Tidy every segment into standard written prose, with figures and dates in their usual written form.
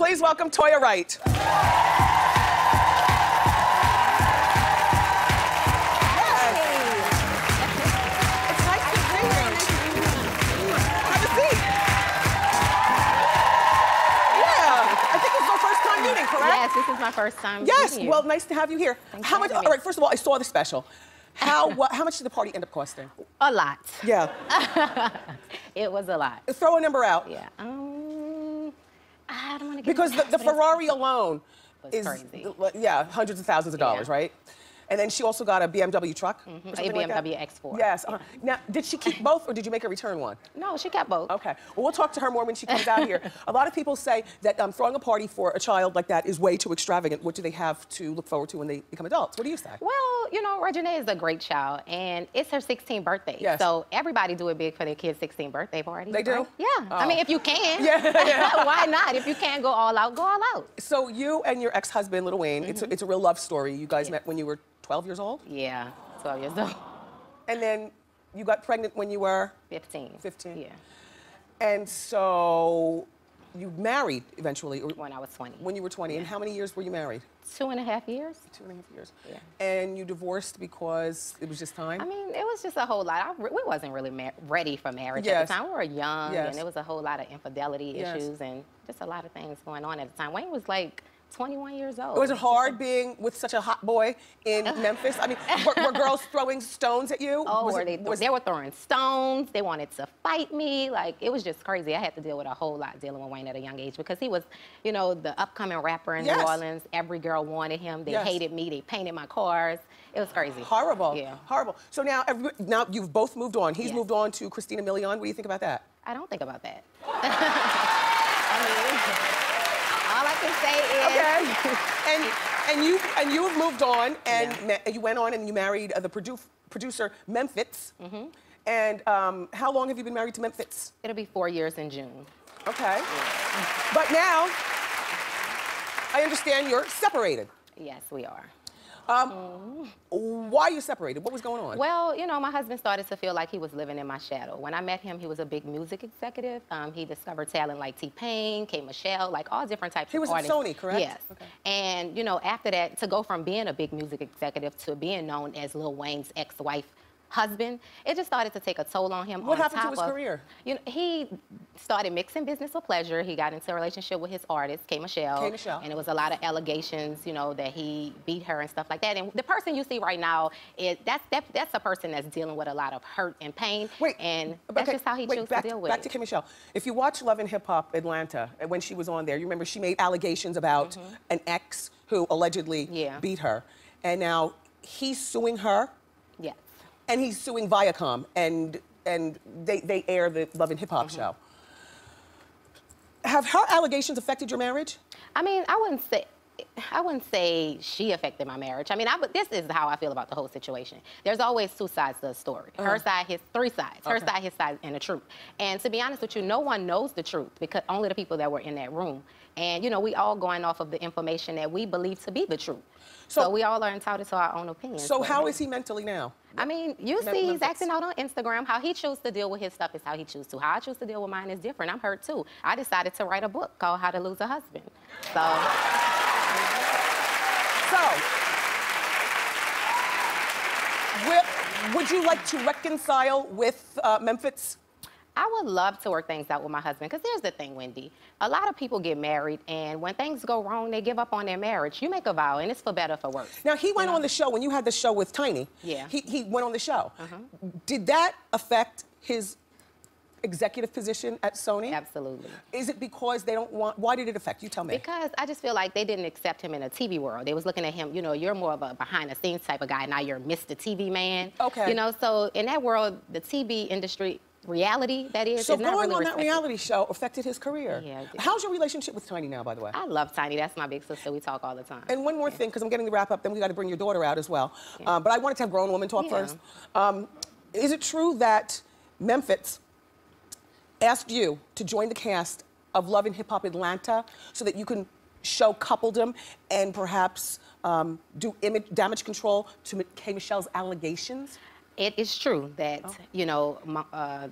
Please welcome Toya Wright. Yes, this is my first time. Yes, well, nice to have you here. How much? All right, first of all, I saw the special. How much did the party end up costing? A lot. Yeah. It was a lot. Throw a number out. Yeah. I don't want to get because the Ferrari alone is crazy. Yeah, hundreds of thousands of dollars, right? And then she also got a BMW truck. A BMW X4. Yes. Now, did she keep both, or did you make her return one? No, she kept both. Okay. Well, we'll talk to her more when she comes out here. A lot of people say that throwing a party for a child like that is way too extravagant. What do they have to look forward to when they become adults? What do you say? Well, you know, Reginae is a great child, and it's her 16th birthday. Yes. So everybody do it big for their kid's 16th birthday party. They do? Right? Yeah. Oh. I mean, if you can. Yeah. Why not? If you can go all out, go all out. So you and your ex-husband, Lil Wayne, it's a real love story. You guys met when you were 12 years old? Yeah, 12 years old. And then you got pregnant when you were? 15. 15? Yeah. And so you married eventually? When I was 20. When you were 20. Yeah. And how many years were you married? 2.5 years. 2.5 years. Yeah. And you divorced because it was just time? I mean, it was just a whole lot. We wasn't really ready for marriage at the time. We were young, and it was a whole lot of infidelity issues and just a lot of things going on at the time. Wayne was like 21 years old. Was it hard being with such a hot boy in Memphis? I mean, were girls throwing stones at you? Oh, they were throwing stones. They wanted to fight me. Like, it was just crazy. I had to deal with a whole lot dealing with Wayne at a young age because he was, you know, the upcoming rapper in New Orleans. Every girl wanted him. They hated me. They painted my cars. It was crazy. Horrible. Yeah. Horrible. So now you've both moved on. He's moved on to Christina Milian. What do you think about that? I don't think about that. I mean, all I can say is... And you have moved on, and you went on and you married the producer Memphis. And how long have you been married to Memphis? It'll be 4 years in June. Okay. But now, I understand you're separated. Yes, we are. Why are you separated? What was going on? Well, you know, my husband started to feel like he was living in my shadow. When I met him, he was a big music executive. He discovered talent like T-Pain, K.Michelle, like all different types of artists. He was at Sony, correct? Yes. Okay. And, you know, after that, to go from being a big music executive to being known as Lil Wayne's ex-wife husband, it just started to take a toll on him. What happened to his career? You know, he started mixing business with pleasure. He got into a relationship with his artist, K.Michelle. K.Michelle. And it was a lot of allegations, you know, that he beat her and stuff like that. And the person you see right now, that's a person that's dealing with a lot of hurt and pain. And that's just how he chose to deal with it. Back to K.Michelle. If you watch Love and Hip Hop Atlanta, when she was on there, you remember she made allegations about an ex who allegedly beat her. And now he's suing her. Yes. And he's suing Viacom, and they air the Love and Hip Hop show. Have her allegations affected your marriage? I mean, I wouldn't say she affected my marriage. I mean, this is how I feel about the whole situation. There's always two sides to the story. Her side, three sides. Her side, his side, and the truth. And to be honest with you, no one knows the truth because only the people that were in that room. And, you know, we all going off of the information that we believe to be the truth. So we all are entitled to our own opinions. So how is he mentally now? I mean, you see he's acting out on Instagram. How he chooses to deal with his stuff is how he chooses to. How I choose to deal with mine is different. I'm hurt too. I decided to write a book called How to Lose a Husband. Would you like to reconcile with Memphis? I would love to work things out with my husband, because here's the thing, Wendy. A lot of people get married, and when things go wrong, they give up on their marriage. You make a vow, and it's for better or for worse. Now, he went on the show, when you had the show with Tiny, he went on the show. Did that affect his executive position at Sony? Absolutely. Is it because they don't want, why did it affect you? Tell me. Because I just feel like they didn't accept him in a TV world. They was looking at him, you know, you're more of a behind-the-scenes type of guy. Now you're Mr. TV man. Okay. You know, so in that world, the TV industry, reality, that is, so is not going really on that reality show affected his career. Yeah. How's your relationship with Tiny now, by the way? I love Tiny. That's my big sister. We talk all the time. And one more thing, because I'm getting the wrap up, then we got to bring your daughter out as well. But I wanted to have grown woman talk first. Is it true that Memphis asked you to join the cast of Love and Hip Hop Atlanta so that you can show coupledom and perhaps do image damage control to K.Michelle's allegations? It is true that, you know,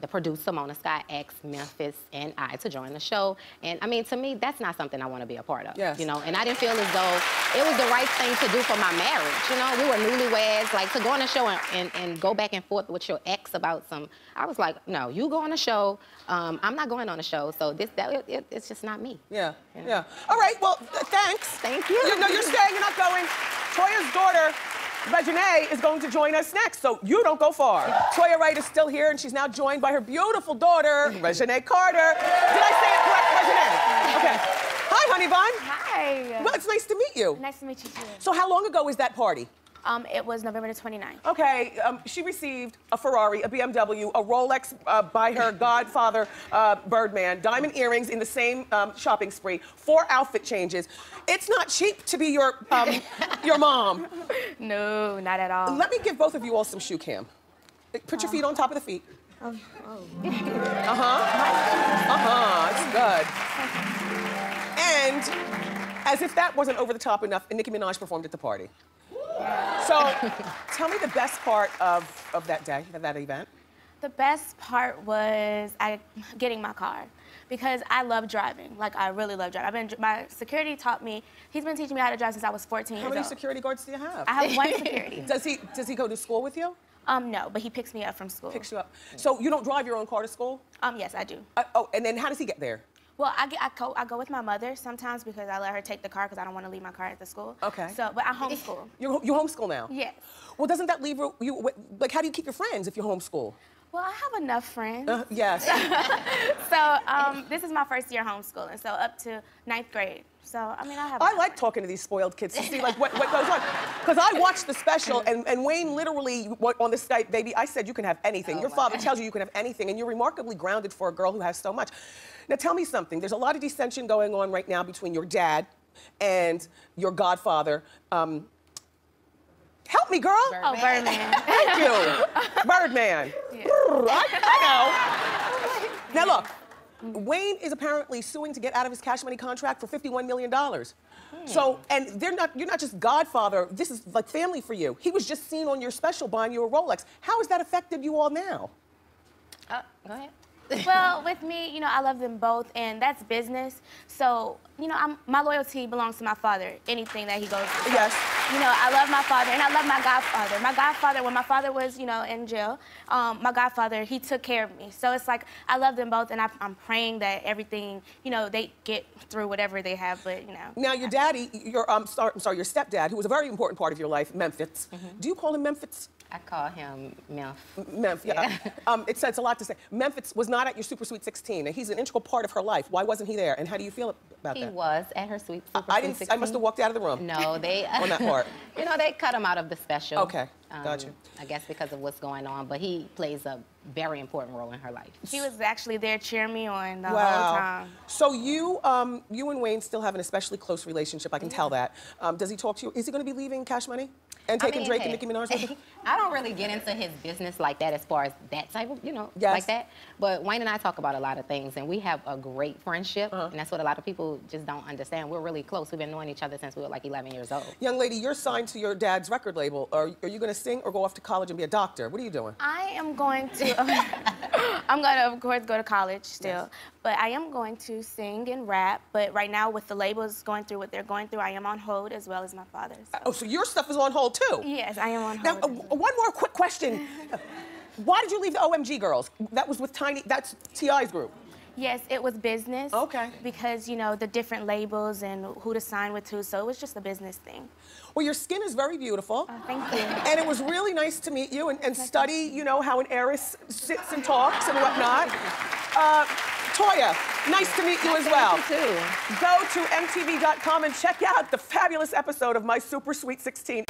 the producer, Mona Scott, asked Memphis and I to join the show. And I mean, to me, that's not something I want to be a part of. Yes. You know, and I didn't feel as though it was the right thing to do for my marriage. You know, we were newlyweds. Like, to go on the show and go back and forth with your ex about some, I was like, no, you go on the show. I'm not going on the show. So it's just not me. Yeah, yeah. All right, well, thanks. Thank you. No, you're staying, you're not going. Toya's daughter, Reginae, is going to join us next, so you don't go far. Toya Wright is still here, and she's now joined by her beautiful daughter, Reginae Carter. Did I say it correct, Reginae? Okay. Hi, honey bun. Hi. Well, it's nice to meet you. Nice to meet you too. So how long ago was that party? It was November the 29th. Okay, she received a Ferrari, a BMW, a Rolex by her godfather, Birdman, diamond earrings in the same shopping spree, 4 outfit changes. It's not cheap to be your mom. No, not at all. Let me give both of you all some shoe cam. Put your feet on top of the feet. It's good. And as if that wasn't over the top enough, Nicki Minaj performed at the party. So, tell me the best part of that day, of that event. The best part was getting my car, because I love driving. Like, I really love driving. My security taught me, he's been teaching me how to drive since I was 14 years old. How many security guards do you have? I have 1 security. Does he go to school with you? No, but he picks me up from school. Picks you up. So you don't drive your own car to school? Yes, I do. Oh, and then how does he get there? Well, I go with my mother sometimes because I let her take the car because I don't want to leave my car at the school. Okay. So, but I homeschool. You homeschool now? Yes. Well, doesn't that leave you, like, how do you keep your friends if you homeschool? Well, I have enough friends. Yes. So this is my first year homeschooling, so up to 9th grade. So, I mean, I have... I like talking to these spoiled kids to see, like, what goes on. Because I watched the special, and Wayne literally, on the Skype, baby, I said you can have anything. Your father tells you you can have anything, and you're remarkably grounded for a girl who has so much. Now, tell me something. There's a lot of dissension going on right now between your dad and your godfather. Help me, girl. Birdman. Oh, Birdman. Thank you. Birdman. Yeah. I know. Now, look. Wayne is apparently suing to get out of his Cash Money contract for $51 million. So, and you're not just godfather, this is like family for you. He was just seen on your special buying you a Rolex. How has that affected you all now? Go ahead. Well, with me, you know, I love them both, and that's business. So, you know, my loyalty belongs to my father, anything that he goes to. Yes. You know, I love my father, and I love my godfather. My godfather, when my father was, you know, in jail, my godfather, he took care of me. So it's like, I love them both, and I'm praying that everything, you know, they get through whatever they have, but, you know. Now, your daddy, your stepdad, who was a very important part of your life, Memphis. Do you call him Memphis? I call him Memph. Memph, yeah. It's a lot to say. Memphis was not at your Super Sweet 16, and he's an integral part of her life. Why wasn't he there, and how do you feel about that? He was at her Super Sweet 16. I must have walked out of the room. No, they... on that part. You know, they cut him out of the special. Okay, got you. I guess because of what's going on, but he plays a very important role in her life. He was actually there cheering me on the whole Wow. time. So you and Wayne still have an especially close relationship, I can tell that. Does he talk to you? Is he going to be leaving Cash Money? And taking Drake and Nicki Minaj with him? I don't really get into his business like that as far as that type of, you know, Yes. like that. But Wayne and I talk about a lot of things, and we have a great friendship, and that's what a lot of people just don't understand. We're really close. We've been knowing each other since we were like 11 years old. Young lady, you're signed to your dad's record label. Are you going to sing or go off to college and be a doctor? What are you doing? I am going to, I'm going to, of course, go to college still. Yes. But I am going to sing and rap. But right now, with the labels going through what they're going through, I am on hold as well as my father. So. Oh, so your stuff is on hold, too? Yes, I am on hold. Now, one more quick question. Why did you leave the OMG Girls? That was with that's T.I.'s group. Yes, it was business. Okay. Because, you know, the different labels and who to sign with who, so it was just a business thing. Well, your skin is very beautiful. Oh, thank you. And it was really nice to meet you and study, you know, how an heiress sits and talks and whatnot. Toya, nice to meet you as well. You too. Go to MTV.com and check out the fabulous episode of My Super Sweet 16.